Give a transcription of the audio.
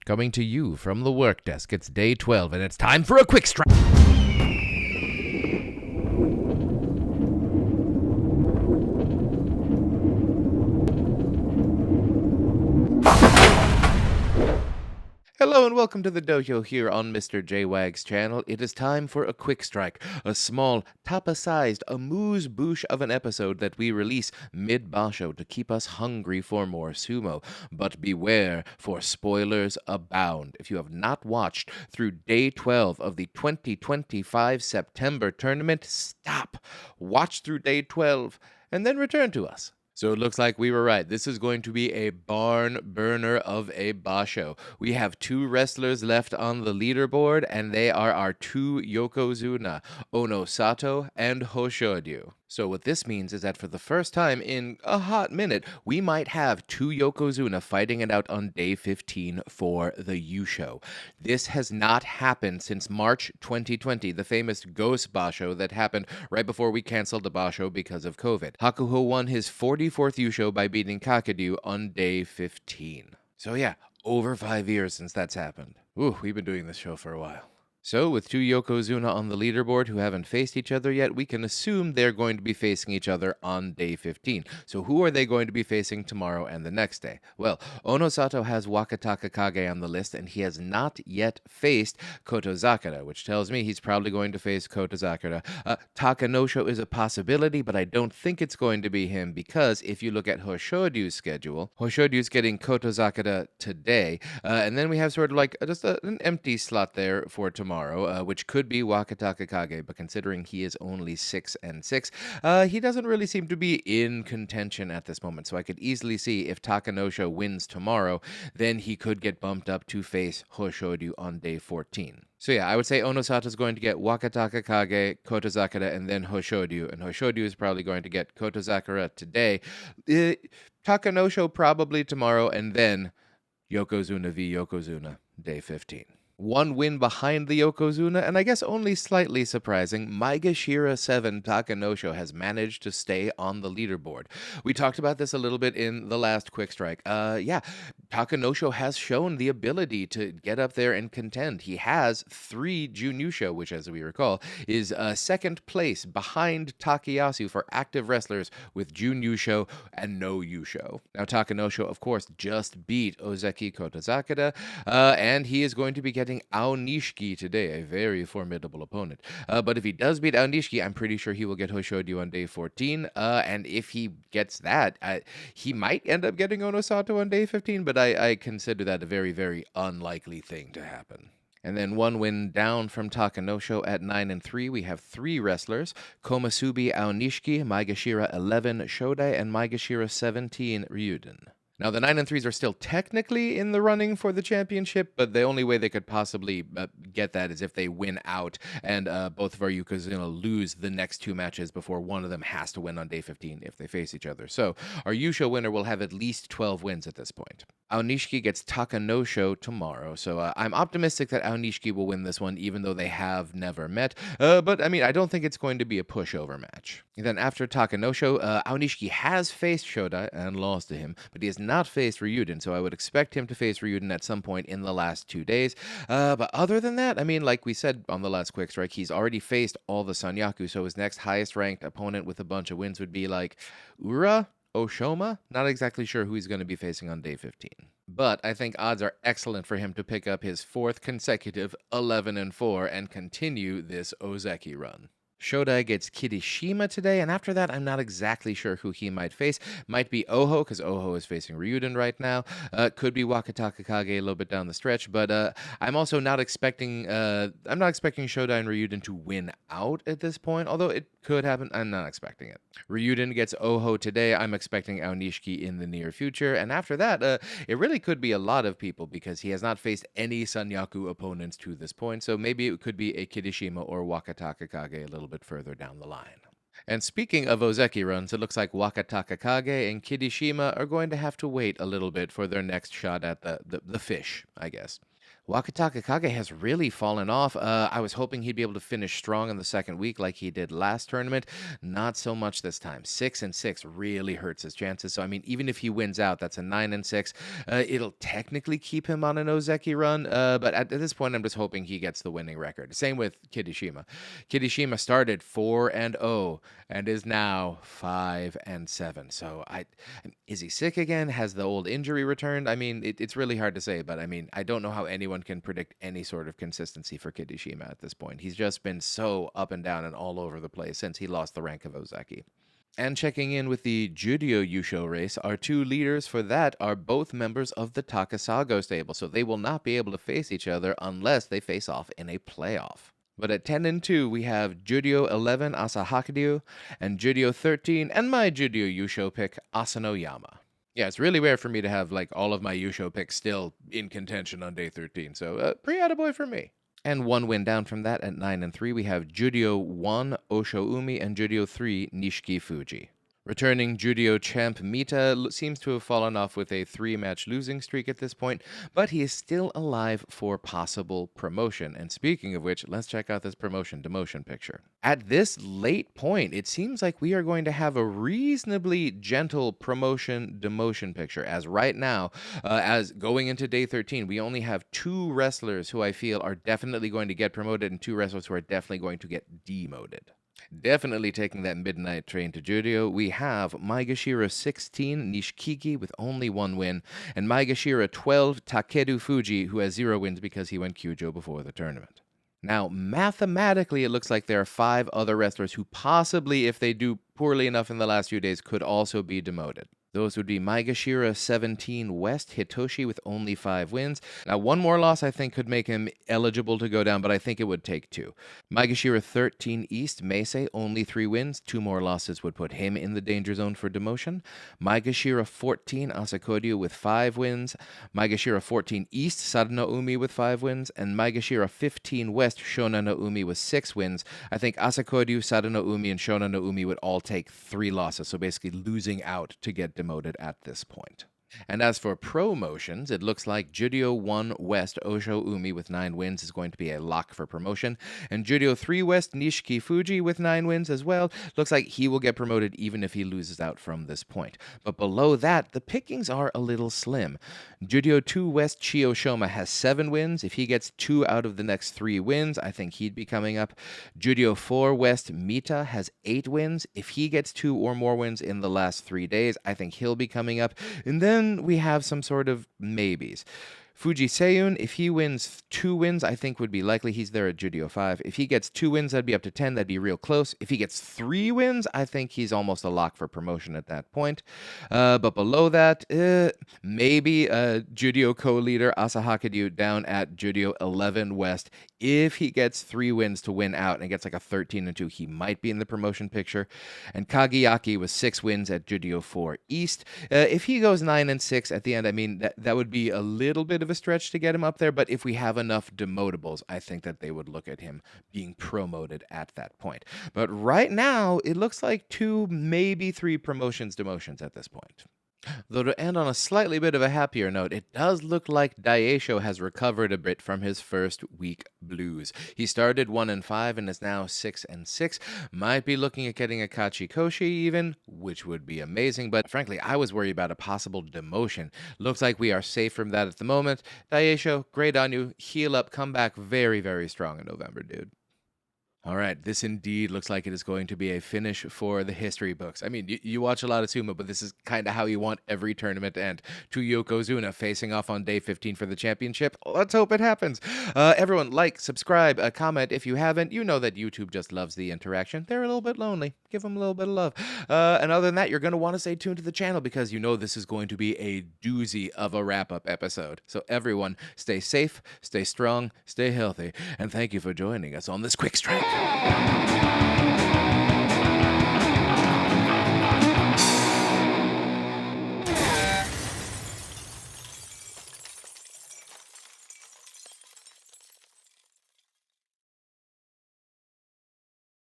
Coming to you from the work desk, it's day 12, and it's time for a quick strike. Hello and welcome to the Dohyo here on Mr. JWags channel. It is time for a quick strike, a small, tapa-sized, amuse-bouche of an episode that we release mid-Basho to keep us hungry for more sumo. But beware, for spoilers abound. If you have not watched through day 12 of the 2025 September tournament, stop, watch through day 12, and then return to us. So it looks like we were right. This is going to be a barn burner of a basho. We have two wrestlers left on the leaderboard, and they are our two yokozuna, Ono Sato and Hoshodyu. So what this means is that for the first time in a hot minute, we might have two yokozuna fighting it out on day 15 for the Yusho. This has not happened since March 2020, the famous Ghost Basho that happened right before we canceled the Basho because of COVID. Hakuho won his 44th Yusho by beating Kakadu on day 15. So yeah, over 5 years since that's happened. Ooh, we've been doing this show for a while. So, with two yokozuna on the leaderboard who haven't faced each other yet, we can assume they're going to be facing each other on day 15. So who are they going to be facing tomorrow and the next day? Well, Ono Sato has Wakataka Kage on the list, and he has not yet faced Kotozakura, which tells me he's probably going to face Kotozakura. Takanosho is a possibility, but I don't think it's going to be him, because if you look at Hoshodyu's schedule, Hoshodyu's getting Kotozakura today, and then we have sort of like just an empty slot there for tomorrow. Which could be Wakataka Kage, but considering he is only 6-6, he doesn't really seem to be in contention at this moment. So I could easily see if Takanosho wins tomorrow, then he could get bumped up to face Hoshodyu on day 14. So yeah, I would say Ono Sato is going to get Wakataka Kage, Kotozakura, and then Hoshodyu. And Hoshodyu is probably going to get Kotozakura today. Takanosho probably tomorrow, and then Yokozuna v Yokozuna, day 15. One win behind the Yokozuna, and I guess only slightly surprising, Maegashira 7 Takanosho has managed to stay on the leaderboard. We talked about this a little bit in the last Quick Strike. Takanosho has shown the ability to get up there and contend. He has 3 Junyusho, which, as we recall, is second place behind Takayasu for active wrestlers with Junyusho and no Yusho. Now, Takanosho, of course, just beat Ozeki Kotozakura, and he is going to be getting Aonishiki today, a very formidable opponent. But if he does beat Aonishiki, I'm pretty sure he will get Hoshodyu on day 14. And if he gets that, he might end up getting Ono Sato on day 15, but I consider that a very, very unlikely thing to happen. And then one win down from Takanosho at 9-3, we have 3 wrestlers, Komasubi Aonishiki, Maegashira 11 Shodai, and Maegashira 17 Ryuden. Now, the 9-3s are still technically in the running for the championship, but the only way they could possibly get that is if they win out and both of our yokozuna lose the next 2 matches before one of them has to win on day 15 if they face each other. So our Yusho winner will have at least 12 wins at this point. Aonishiki gets Takanosho tomorrow, so I'm optimistic that Aonishiki will win this one, even though they have never met. But, I mean, I don't think it's going to be a pushover match. And then after Takanosho, Aonishiki has faced Shodai and lost to him, but he has not faced Ryuden, so I would expect him to face Ryuden at some point in the last 2 days. But other than that, I mean, like we said on the last Quick Strike, he's already faced all the Sanyaku, so his next highest ranked opponent with a bunch of wins would be like Ura? Oshoma? Not exactly sure who he's going to be facing on day 15. But I think odds are excellent for him to pick up his 4th consecutive 11-4 and continue this Ozeki run. Shodai gets Kirishima today, and after that, I'm not exactly sure who he might face. Might be Oho, because Oho is facing Ryuden right now. Could be Wakataka Kage a little bit down the stretch, but I'm also not expecting. I'm not expecting Shodai and Ryuden to win out at this point, although it could happen. I'm not expecting it. Ryuden gets Oho today. I'm expecting Aonishiki in the near future, and after that, it really could be a lot of people because he has not faced any Sanyaku opponents to this point. So maybe it could be a Kirishima or Wakataka Kage a little bit further down the line. And speaking of Ozeki runs, it looks like Wakataka Kage and Kirishima are going to have to wait a little bit for their next shot at the fish, I guess. Wakataka Kage has really fallen off. I was hoping he'd be able to finish strong in the second week like he did last tournament. Not so much this time. 6-6 really hurts his chances. So, I mean, even if he wins out, that's a 9-6. It'll technically keep him on an Ozeki run, but at this point, I'm just hoping he gets the winning record. Same with Kirishima. Kirishima started 4-0 and is now 5-7. So, is he sick again? Has the old injury returned? I mean, it's really hard to say, but I mean, I don't know how anyone can predict any sort of consistency for Kirishima at this point. He's just been so up and down and all over the place since he lost the rank of Ozeki. And checking in with the Judyo Yusho race, our two leaders for that are both members of the Takasago stable, so they will not be able to face each other unless they face off in a playoff. But at 10-2, we have Judyo 11 Asahakiryu and Judyo 13 and my Judyo Yusho pick, Asanoyama. Yeah, it's really rare for me to have like all of my Yusho picks still in contention on day 13, so pretty attaboy for me. And one win down from that at 9-3, we have Judyo 1 Oshoumi and Judyo 3 Nishiki Fuji. Returning Judyo champ Mita seems to have fallen off with a 3-match losing streak at this point, but he is still alive for possible promotion. And speaking of which, let's check out this promotion-demotion picture. At this late point, it seems like we are going to have a reasonably gentle promotion-demotion picture, as right now, as going into day 13, we only have 2 wrestlers who I feel are definitely going to get promoted and 2 wrestlers who are definitely going to get demoted. Definitely taking that midnight train to Judyo, we have Maegashira 16 Nishikigi with only 1 win, and Maegashira 12 Takeru Fuji, who has 0 wins because he went Kyujo before the tournament. Now, mathematically, it looks like there are 5 other wrestlers who possibly, if they do poorly enough in the last few days, could also be demoted. Those would be Maegashira 17 West Hitoshi with only 5 wins. Now, 1 more loss I think could make him eligible to go down, but I think it would take 2. Maegashira 13 East Meisei, only 3 wins. 2 more losses would put him in the danger zone for demotion. Maegashira 14 Asakoryu with 5 wins. Maegashira 14 East Sadano Umi with 5 wins. And Maegashira 15 West Shonano Umi with 6 wins. I think Asakoryu, Sadano Umi, and Shonano Umi would all take 3 losses, so basically losing out to get demoted at this point. And as for promotions, it looks like Judyo 1 West Osho Umi with 9 wins is going to be a lock for promotion, and Judyo 3 West Nishiki Fuji with 9 wins as well. Looks like he will get promoted even if he loses out from this point. But below that, the pickings are a little slim. Judyo 2 West Chio Shoma has 7 wins. If he gets 2 out of the next 3 wins, I think he'd be coming up. Judyo 4 West Mita has 8 wins. If he gets 2 or more wins in the last 3 days, I think he'll be coming up. And then we have some sort of maybes. Fuji Seiyun, if he wins 2 wins, I think would be likely. He's there at Judyo 5. If he gets 2 wins, that'd be up to 10. That'd be real close. If he gets 3 wins, I think he's almost a lock for promotion at that point. But below that, maybe Judyo co-leader Asahakiryu down at Judyo 11 West. If he gets 3 wins to win out and gets like a 13-2, he might be in the promotion picture. And Kageyaki with 6 wins at Judyo 4 East. If he goes 9-6 at the end, I mean, that would be a little bit of a stretch to get him up there, but if we have enough demotables, I think that they would look at him being promoted at that point. But right now, it looks like 2, maybe 3 demotions at this point. Though to end on a slightly bit of a happier note, it does look like Daisho has recovered a bit from his first week blues. He started 1-5 and is now 6-6. Might be looking at getting a Kachikoshi even, which would be amazing, but frankly, I was worried about a possible demotion. Looks like we are safe from that at the moment. Daisho, great on you. Heal up, come back very, very strong in November, dude. All right, this indeed looks like it is going to be a finish for the history books. I mean, you watch a lot of sumo, but this is kind of how you want every tournament to end. 2 Yokozuna facing off on day 15 for the championship. Let's hope it happens. Everyone, like, subscribe, comment if you haven't. You know that YouTube just loves the interaction. They're a little bit lonely. Give them a little bit of love. And other than that, you're going to want to stay tuned to the channel because you know this is going to be a doozy of a wrap-up episode. So everyone, stay safe, stay strong, stay healthy, and thank you for joining us on this quick strike.